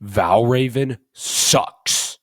VALRAVN sucks.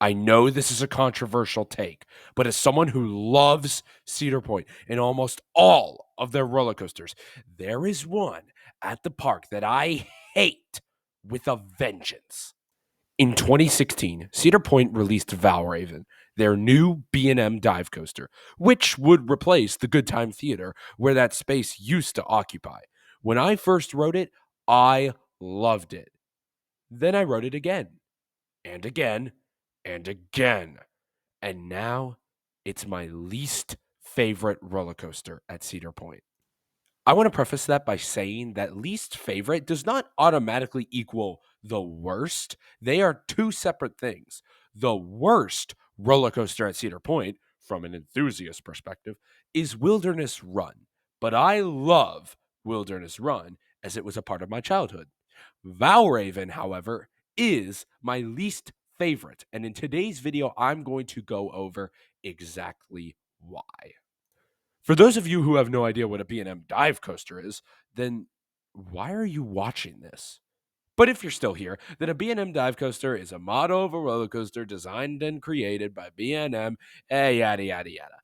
I know this is a controversial take, but as someone who loves Cedar Point and almost all of their roller coasters, there is one at the park that I hate with a vengeance. In 2016, Cedar Point released VALRAVN, their new B&M dive coaster, which would replace the Good Time Theater where that space used to occupy. When I first wrote it, I loved it. Then I wrote it again and again and again. And now it's my least favorite roller coaster at Cedar Point. I want to preface that by saying that least favorite does not automatically equal the worst. They are two separate things. The worst roller coaster at Cedar Point, from an enthusiast perspective, is Wilderness Run. But I love Wilderness Run as it was a part of my childhood. VALRAVN, however, is my least favorite. And in today's video, I'm going to go over exactly why. For those of you who have no idea what a B&M dive coaster is, then why are you watching this? But if you're still here, then a B&M dive coaster is a model of a roller coaster designed and created by B&M, yada, yada, yada.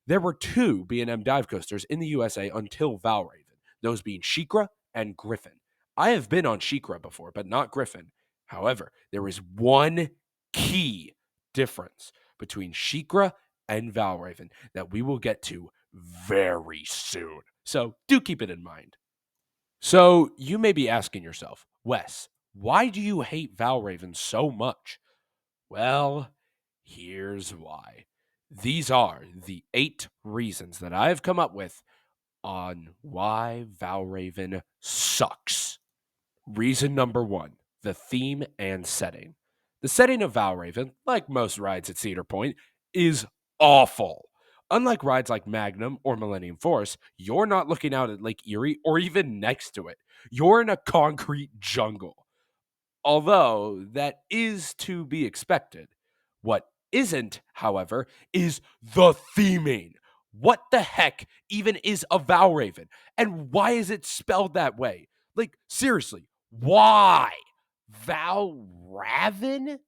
There were two B&M dive coasters in the USA until VALRAVN, those being SheiKra and Griffin. I have been on SheiKra before, but not Griffin. However, there is one key difference between SheiKra and VALRAVN that we will get to very soon. So do keep it in mind. So you may be asking yourself, Wes, why do you hate VALRAVN so much? Well, here's why. These are the 8 reasons that I've come up with on why VALRAVN sucks. Reason number 1, the theme and setting. The setting of VALRAVN, like most rides at Cedar Point, is awful. Unlike rides like Magnum or Millennium Force, you're not looking out at Lake Erie or even next to it. You're in a concrete jungle. Although that is to be expected. What isn't, however, is the theming. What the heck even is a VALRAVN? And why is it spelled that way? Like, seriously, why? VALRAVN?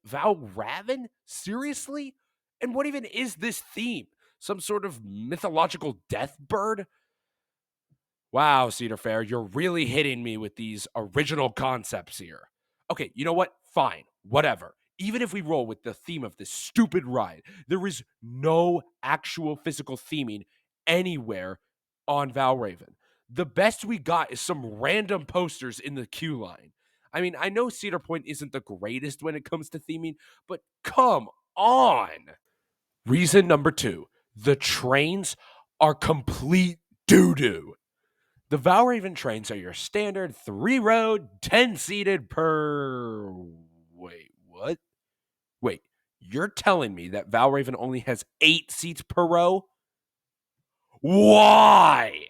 VALRAVN? Seriously? And what even is this theme? Some sort of mythological death bird? Wow, Cedar Fair, you're really hitting me with these original concepts here. Okay, you know what? Fine, whatever. Even if we roll with the theme of this stupid ride, there is no actual physical theming anywhere on VALRAVN. The best we got is some random posters in the queue line. I mean, I know Cedar Point isn't the greatest when it comes to theming, but come on. Reason number 2, the trains are complete doo-doo. The VALRAVN trains are your standard 3-row, 10-seated per... Wait, what? Wait, you're telling me that VALRAVN only has 8 seats per row? Why?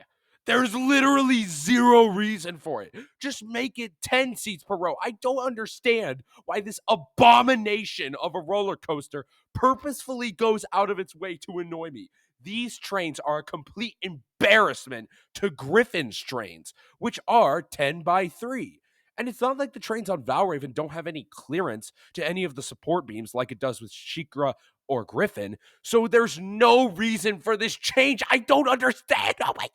There's literally zero reason for it. Just make it 10 seats per row. I don't understand why this abomination of a roller coaster purposefully goes out of its way to annoy me. These trains are a complete embarrassment to Griffin's trains, which are 10 by 3. And it's not like the trains on VALRAVN don't have any clearance to any of the support beams like it does with SheiKra or Griffin. So there's no reason for this change. I don't understand. Oh my.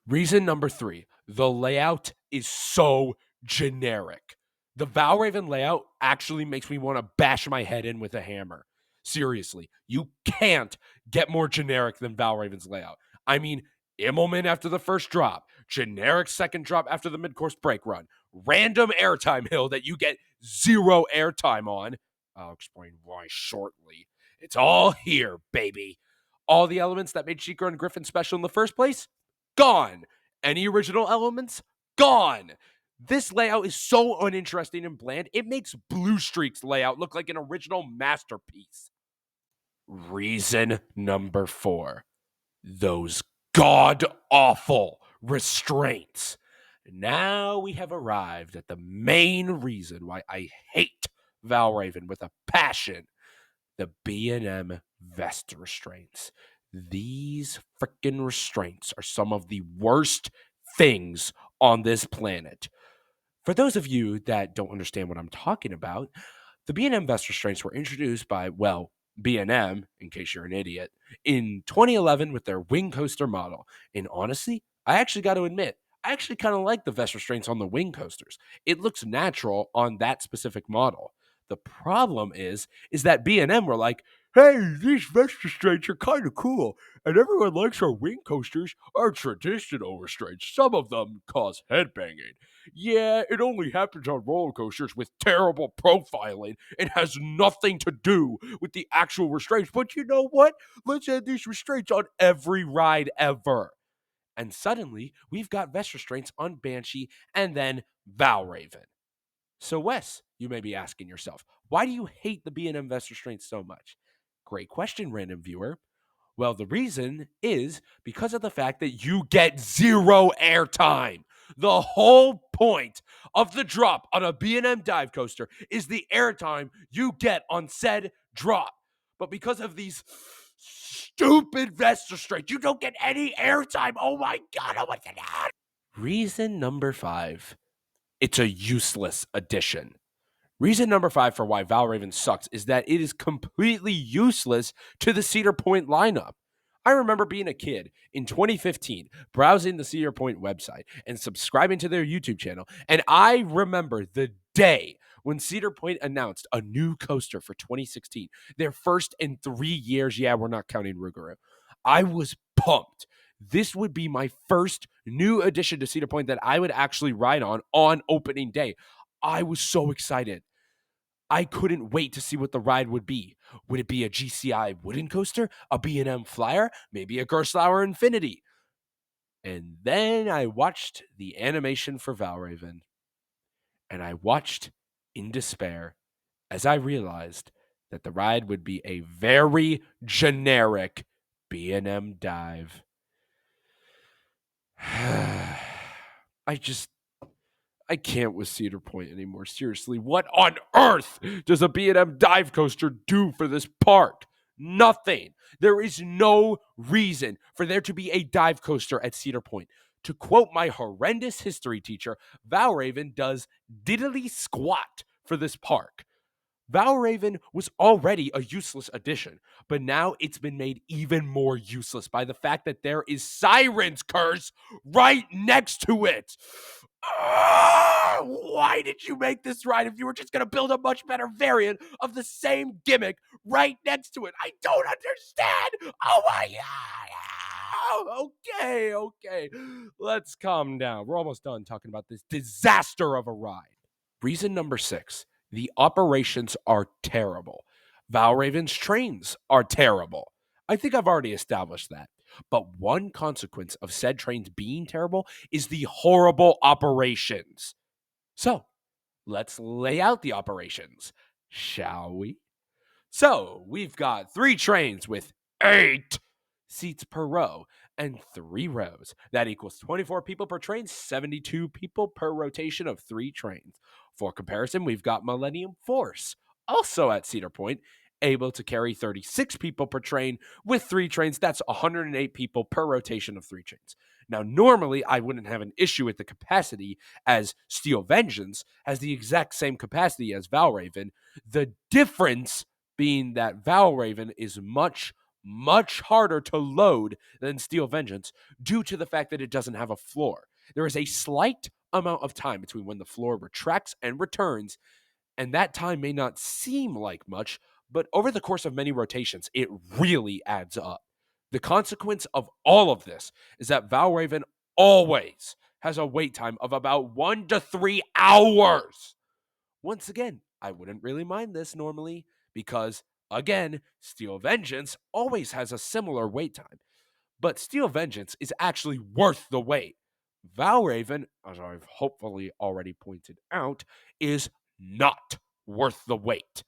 Reason number 3, the layout is so generic. The VALRAVN layout actually makes me want to bash my head in with a hammer. Seriously, you can't get more generic than VALRAVN's layout. I mean, Immelman after the first drop, generic second drop after the mid-course brake run, random airtime hill that you get 0 airtime on. I'll explain why shortly. It's all here, baby. All the elements that made SheiKra and Griffin special in the first place? Gone. Any original elements? Gone. This layout is so uninteresting and bland, it makes Blue Streak's layout look like an original masterpiece. Reason number 4, those god-awful restraints. Now we have arrived at the main reason why I hate VALRAVN with a passion. The B&M vest restraints. These freaking restraints are some of the worst things on this planet. For those of you that don't understand what I'm talking about, the B&M vest restraints were introduced by, well, B&M, in case you're an idiot, in 2011 with their wing coaster model. And honestly, I actually got to admit, I actually kind of like the vest restraints on the wing coasters. It looks natural on that specific model. The problem is that B&M were like, hey, these vest restraints are kind of cool, and everyone likes our wing coasters, our traditional restraints. Some of them cause headbanging. Yeah, it only happens on roller coasters with terrible profiling. It has nothing to do with the actual restraints. But you know what? Let's add these restraints on every ride ever. And suddenly, we've got vest restraints on Banshee and then VALRAVN. So, Wes, you may be asking yourself, why do you hate the B&M vest restraints so much? Great question, random viewer. Well, the reason is because of the fact that you get zero airtime. The whole point of the drop on a B&M dive coaster is the airtime you get on said drop. But because of these stupid vest restraints, you don't get any airtime. Oh my God, oh my God. Reason number 5, it's a useless addition. Reason number 5 for why VALRAVN sucks is that it is completely useless to the Cedar Point lineup. I remember being a kid in 2015, browsing the Cedar Point website and subscribing to their YouTube channel, and I remember the day when Cedar Point announced a new coaster for 2016, their first in 3 years. Yeah, we're not counting Rougarou. I was pumped. This would be my first new addition to Cedar Point that I would actually ride on opening day. I was so excited. I couldn't wait to see what the ride would be. Would it be a GCI wooden coaster, a B&M Flyer, maybe a Gerstlauer Infinity? And then I watched the animation for VALRAVN, and I watched in despair as I realized that the ride would be a very generic B&M dive. I can't with Cedar Point anymore. Seriously, what on earth does a B&M dive coaster do for this park? Nothing. There is no reason for there to be a dive coaster at Cedar Point. To quote my horrendous history teacher, VALRAVN does diddly squat for this park. VALRAVN was already a useless addition, but now it's been made even more useless by the fact that there is Siren's Curse right next to it. Why did you make this ride if you were just going to build a much better variant of the same gimmick right next to it? I don't understand. Oh my God. Okay. Let's calm down. We're almost done talking about this disaster of a ride. Reason number 6, the operations are terrible. VALRAVN's trains are terrible. I think I've already established that. But one consequence of said trains being terrible is the horrible operations. So, let's lay out the operations, shall we? So, we've got 3 trains with 8 seats per row and 3 rows. That equals 24 people per train, 72 people per rotation of 3 trains. For comparison, we've got Millennium Force, also at Cedar Point, able to carry 36 people per train with 3 trains. That's 108 people per rotation of 3 trains. Now, normally, I wouldn't have an issue with the capacity, as Steel Vengeance has the exact same capacity as VALRAVN. The difference being that VALRAVN is much harder to load than Steel Vengeance due to the fact that it doesn't have a floor. There is a slight amount of time between when the floor retracts and returns, and that time may not seem like much, but over the course of many rotations, it really adds up. The consequence of all of this is that VALRAVN always has a wait time of about 1 to 3 hours. Once again, I wouldn't really mind this normally because, again, Steel Vengeance always has a similar wait time. But Steel Vengeance is actually worth the wait. VALRAVN, as I've hopefully already pointed out, is not worth the wait.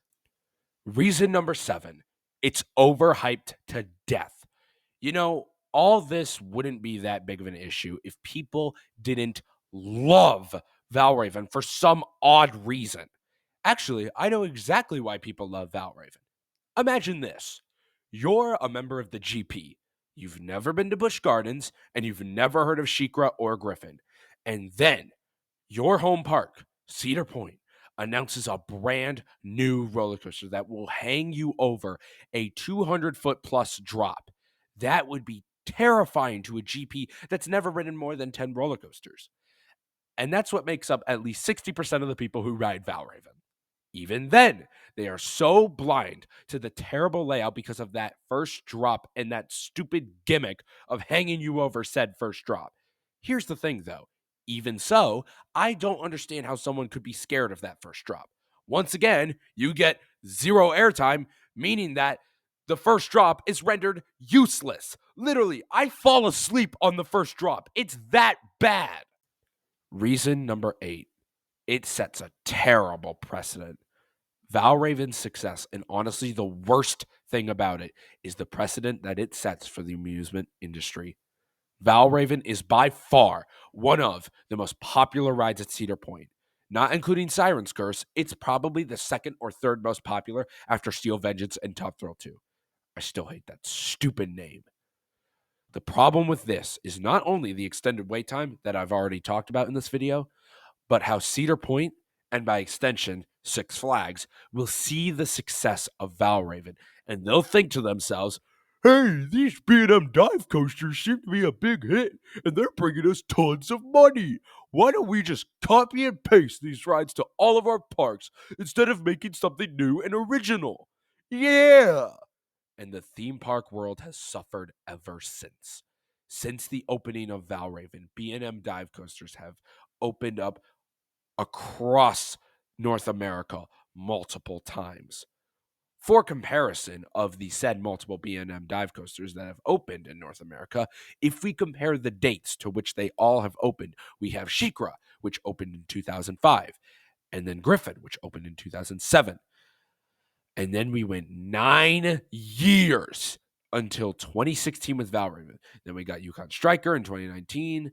Reason number 7, it's overhyped to death. You know, all this wouldn't be that big of an issue if people didn't love VALRAVN for some odd reason. Actually, I know exactly why people love VALRAVN. Imagine this. You're a member of the GP. You've never been to Busch Gardens, and you've never heard of SheiKra or Griffin. And then Your home park, Cedar Point, announces a brand new roller coaster that will hang you over a 200-foot plus drop. That would be terrifying to a GP that's never ridden more than 10 roller coasters. And that's what makes up at least 60% of the people who ride VALRAVN. Even then, they are so blind to the terrible layout because of that first drop and that stupid gimmick of hanging you over said first drop. Here's the thing though, even so, I don't understand how someone could be scared of that first drop. Once again, you get zero airtime, meaning that the first drop is rendered useless. Literally, I fall asleep on the first drop. It's that bad. Reason number 8, it sets a terrible precedent. VALRAVN's success, and honestly, the worst thing about it, is the precedent that it sets for the amusement industry. VALRAVN is by far one of the most popular rides at Cedar Point. Not including Siren's Curse, it's probably the second or third most popular after Steel Vengeance and Top Thrill 2. I still hate that stupid name. The problem with this is not only the extended wait time that I've already talked about in this video, but how Cedar Point, and by extension, Six Flags, will see the success of VALRAVN, and they'll think to themselves, hey, these B&M dive coasters seem to be a big hit, and they're bringing us tons of money. Why don't we just copy and paste these rides to all of our parks instead of making something new and original? Yeah! And the theme park world has suffered ever since. Since the opening of VALRAVN, B&M dive coasters have opened up across North America multiple times. For comparison of the said multiple B&M dive coasters that have opened in North America, if we compare the dates to which they all have opened, we have SheiKra, which opened in 2005, and then Griffin, which opened in 2007. And then we went 9 years until 2016 with VALRAVN. Then we got Yukon Striker in 2019,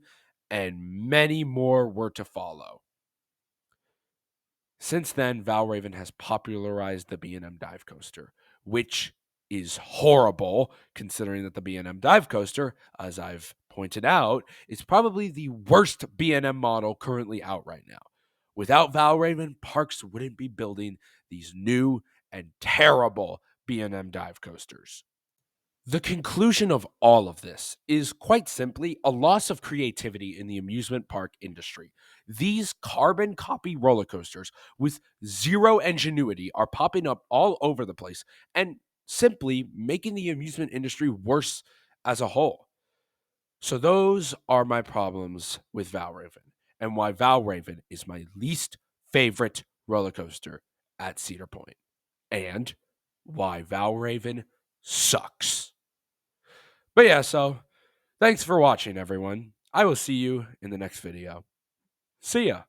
and many more were to follow. Since then, VALRAVN has popularized the B&M dive coaster, which is horrible considering that the B&M dive coaster, as I've pointed out, is probably the worst B&M model currently out right now. Without VALRAVN, parks wouldn't be building these new and terrible B&M dive coasters. The conclusion of all of this is quite simply a loss of creativity in the amusement park industry. These carbon copy roller coasters with zero ingenuity are popping up all over the place and simply making the amusement industry worse as a whole. So those are my problems with VALRAVN and why VALRAVN is my least favorite roller coaster at Cedar Point, and why VALRAVN sucks. But yeah, so thanks for watching, everyone. I will see you in the next video. See ya.